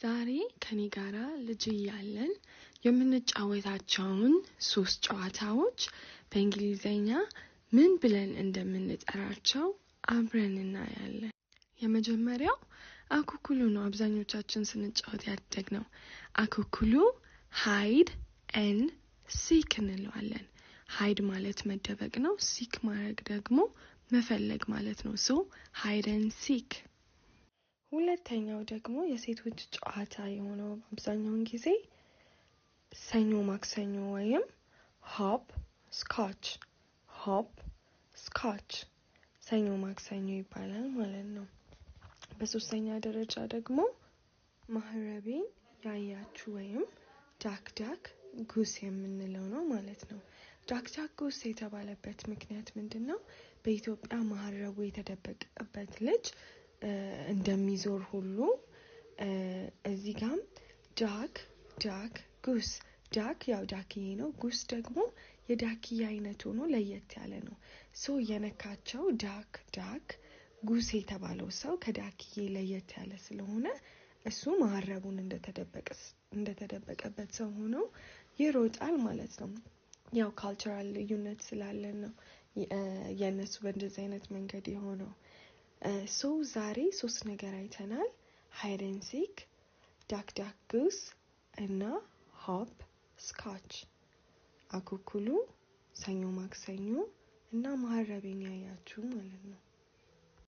ዛሬ ከኔ ጋራ ልጅ ያለን የምንጫወታቸውን 3 ጨዋታዎች በእንግሊዘኛ ምን ብለን እንደምንጠራቸው አብረን እናያለን። የመጀመሪያው አኩኩሉ ነው። አብዛኞቻችን ስንጫወት ያደግነው አኩኩሉ hide and seek እንለዋለን። hide ማለት መደበቅ ነው። seek ማድረግ ደግሞ መፈለግ ማለት ነው። so hide and seek። ሁለተኛው ደግሞ የሴቶች ጨዋታ የሆነው አብዛኛውን ጊዜ ሰኞ ማክሰኞ ወይም ሆፕ ስኮች ሰኞ ማክሰኞ ይባላል ማለት ነው። በሶስተኛ ደረጃ ደግሞ ማህረቤን ያያችሁ ወይም ዳክ ጉስ የምንለው ነው ማለት ነው። ዳክ ጉስ የተባለበት ምክንያት ምንድነው? በኢትዮጵያ ማህረቡ የተደበቀበት ልጅ እንደሚዞር ሁሉ እዚህ ጋም ዳክ ጉስ ዳክ ያው ዳክዬ ነው። ጉስ ደግሞ የዳክዬ አይነት ሆኖ ለየት ያለ ነው። ሶ የነካቸው ዳክ ጉስ የተባለው ሰው ከዳክዬ ለየት ያለ ስለሆነ እሱ ማህረቡን እንደተደበቀበት ሰው ሆኖ ይሮጣል ማለት ነው። ያው ካልቸራል ልዩነት ስላለን ነው የነሱ በእንደዚህ አይነት መንገድ የሆነው። ሶ ዛሬ 3 ነገር አይተናል። hide and seek, duck goose እና hop scotch። አኩኩሉ ሰኞ ማክሰኞ እና ማህረቤን ያያችሁ ማለት ነው።